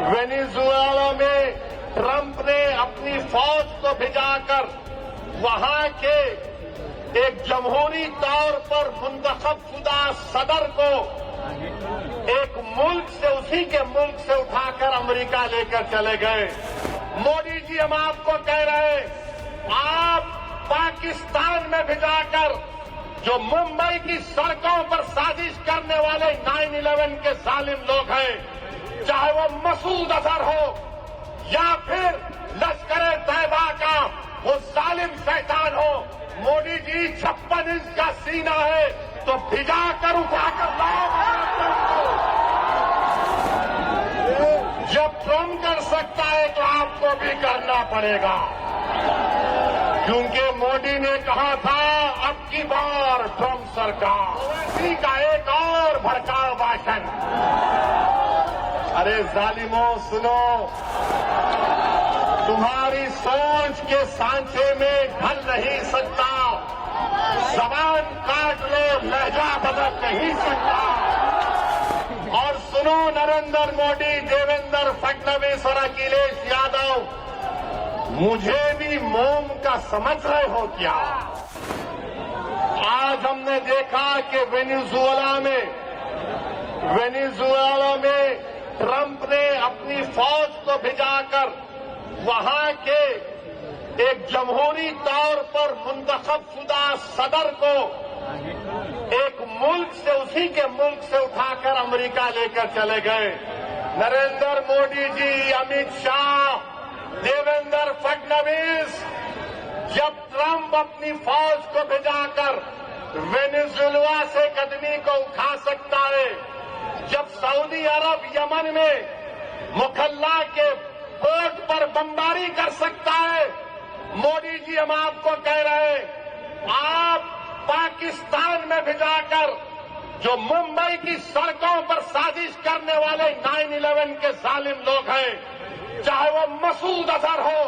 Venezuela में Trump ने अपनी फौज को भिजाकर वहां के एक जमहूरी तौर पर मुंतखब शुदा सदर को एक मुल्क से, उसी के मुल्क से उठाकर अमेरिका लेकर चले गए। मोदी जी, हम आपको कह रहे हैं, आप पाकिस्तान में भिजाकर जो मुंबई की सड़कों पर साजिश करने वाले 9/11 के जालिम लोग हैं, चाहे वो मसूद अजहर हो या फिर लश्कर तैयबा का वो जालिम शैतान हो, मोदी जी 56 इंच का सीना है तो भिजाकर उठाकर लाओ। जब ट्रंप कर सकता है तो आपको भी करना पड़ेगा, क्योंकि मोदी ने कहा था अब की बार ट्रंप सरकार, इसी का एक और भड़काऊ भाषण। अरे जालिमों सुनो, तुम्हारी सोच के सांचे में ढल नहीं सकता, जबान काट लो, लहजा बदल नहीं सकता। और सुनो नरेंद्र मोदी, देवेंद्र फडणवीस और अखिलेश यादव, मुझे भी मोम का समझ रहे हो क्या? आज हमने देखा कि वेनेजुएला में ट्रंप ने अपनी फौज को भिजाकर वहां के एक जमहूरी तौर पर मुंतखब शुदा सदर को एक मुल्क से, उसी के मुल्क से उठाकर अमेरिका लेकर चले गए। नरेंद्र मोदी जी, अमित शाह, देवेंद्र फडणवीस, जब ट्रंप अपनी फौज को भिजाकर वेनेजुएला से कदमी को उठा सकता है, जब सऊदी अरब यमन में मुखल्ला के पोर्ट पर बमबारी कर सकता है, मोदी जी, हम आपको कह रहे हैं, आप पाकिस्तान में भिजाकर जो मुंबई की सड़कों पर साजिश करने वाले 9/11 के जालिम लोग हैं, चाहे वो मसूद अजहर हो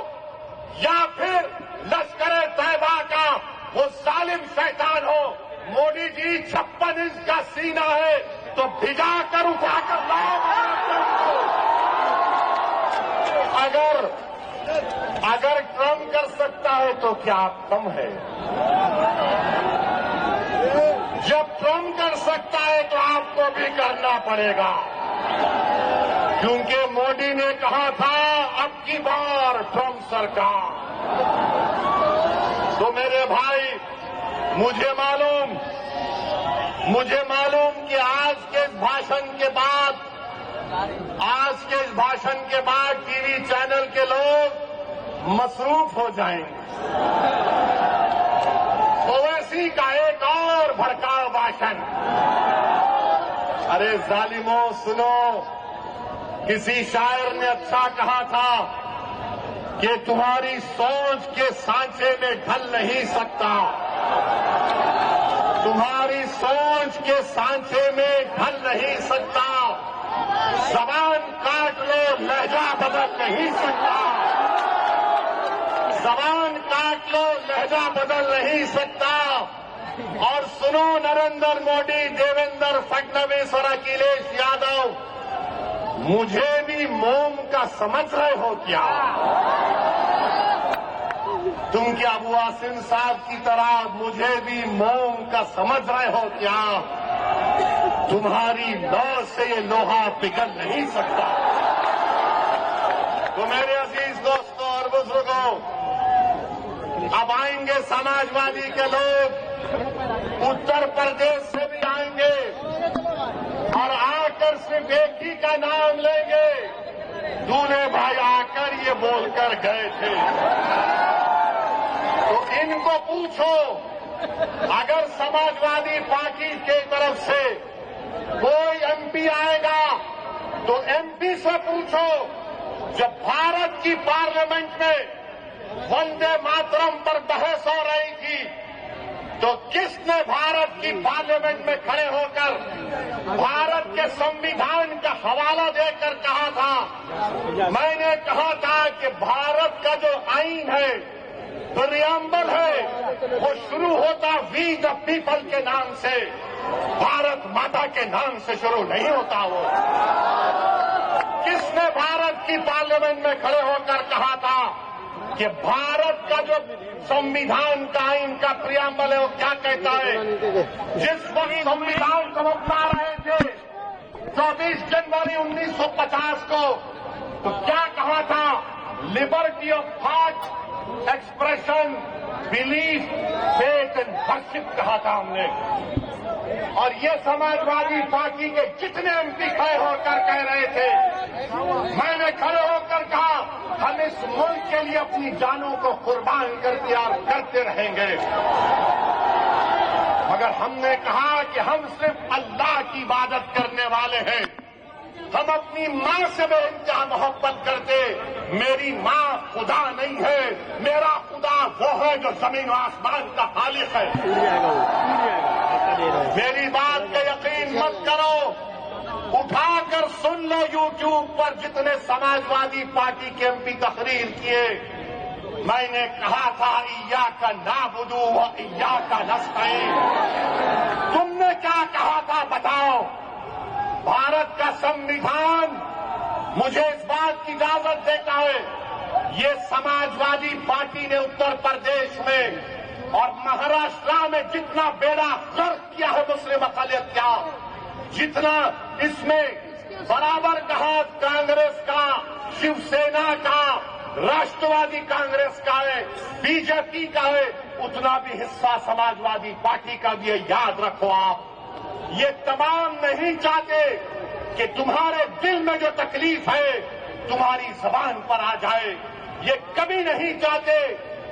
या फिर लश्कर तैयबा का वो जालिम शैतान हो, मोदी जी 56 इंच का सीना है तो भिजाकर उठाकर लाओ। अगर ट्रंप कर सकता है तो क्या आप कम है? जब ट्रंप कर सकता है तो आपको भी करना पड़ेगा, क्योंकि मोदी ने कहा था अब की बार ट्रंप सरकार। तो मेरे भाई, मुझे मालूम कि आज के इस भाषण के बाद टीवी चैनल के लोग मसरूफ हो जाएंगे। ओवैसी का एक और भड़काऊ भाषण। अरे जालिमों सुनो, किसी शायर ने अच्छा कहा था कि तुम्हारी सोच के सांचे में ढल नहीं सकता, तुम्हारी सोच के सांचे में ढल नहीं सकता, जबान काट लो, लहजा बदल नहीं सकता, जबान काट लो, लहजा बदल नहीं सकता। और सुनो नरेंद्र मोदी, देवेंद्र फडणवीस और अखिलेश यादव, मुझे भी मोम का समझ रहे हो क्या? तुम क्या अबू आसिम साहब की तरह मुझे भी मोम का समझ रहे हो क्या? तुम्हारी लौ से ये लोहा पिघल नहीं सकता। तो मेरे अजीज दोस्तों और बुजुर्गों, अब आएंगे समाजवादी के लोग, उत्तर प्रदेश से भी आएंगे और आकर सिर्फ एक ही का नाम लेंगे, दूल्हे भाई आकर ये बोलकर गए थे। तो इनको पूछो, अगर समाजवादी पार्टी के तरफ से कोई एमपी आएगा तो एमपी से पूछो, जब भारत की पार्लियामेंट में वंदे मातरम पर बहस हो रही थी तो किसने भारत की पार्लियामेंट में खड़े होकर भारत के संविधान का हवाला देकर कहा था? मैंने कहा था कि भारत का जो आईन है, प्रियम्बल है, वो शुरू होता वी द पीपल के नाम से, भारत माता के नाम से शुरू नहीं होता। वो किसने भारत की पार्लियामेंट में खड़े होकर कहा था कि भारत का जो संविधान का आइन का प्रियम्बल है वो क्या कहता है? जिस वक्त संविधान को बना रहे थे 24 जनवरी 1950 को, तो क्या कहा था? Liberty of thought, expression, belief, faith and worship कहा था हमने। और ये समाजवादी पार्टी के जितने एमपी खड़े होकर कह रहे थे, मैंने खड़े होकर कहा हम इस मुल्क के लिए अपनी जानों को कुर्बान कर दिया और करते रहेंगे। मगर हमने कहा कि हम सिर्फ अल्लाह की इबादत करने वाले हैं। हम अपनी मां से बेइंतहा मोहब्बत करते। मेरी मां खुदा नहीं है, मेरा खुदा वो है जो जमीन और आसमान का खालिक है। मेरी बात का यकीन मत करो, उठाकर सुन लो यूट्यूब पर जितने समाजवादी पार्टी के एमपी तकरीर किए। मैंने कहा था इय्याका नाबुदु व इय्याका नस्तईन। तुमने क्या कहा था बताओ? भारत का संविधान मुझे इस बात की इजाजत देता है। ये समाजवादी पार्टी ने उत्तर प्रदेश में और महाराष्ट्र में जितना बेड़ा गर्क किया है मुस्लिम अक़लियत का, जितना इसमें बराबर का हाथ कांग्रेस का, शिवसेना का, राष्ट्रवादी कांग्रेस का है, बीजेपी का है, उतना भी हिस्सा समाजवादी पार्टी का भी है। याद रखो आप, ये तमाम नहीं चाहते कि तुम्हारे दिल में जो तकलीफ है तुम्हारी जबान पर आ जाए। ये कभी नहीं चाहते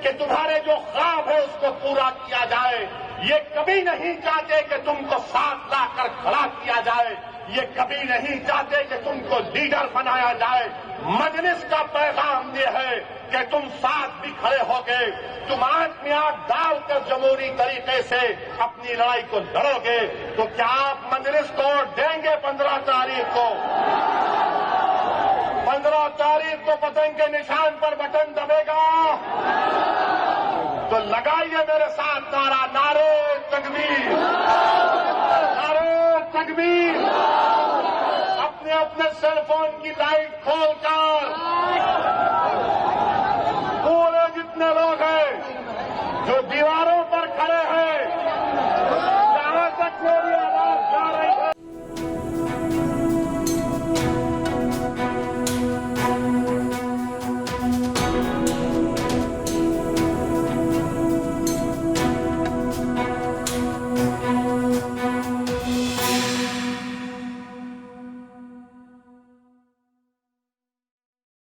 कि तुम्हारे जो ख्वाब है उसको पूरा किया जाए। ये कभी नहीं चाहते कि तुमको साथ लाकर खड़ा किया जाए। ये कभी नहीं चाहते कि तुमको लीडर बनाया जाए। मजलिस का पैगाम ये है कि तुम साथ भी खड़े हो गए, तुम आत्मियात डालकर जमहूरी तरीके से अपनी लड़ाई को लड़ोगे। तो क्या आप मजलिस को देंगे 15 तारीख को? 15 तारीख को पतंग के निशान पर बटन दबेगा। तो लगाइए मेरे साथ नारा, नारे तकबीर, नारे तकबीर। अपने अपने सेलफोन की लाइट खोलकर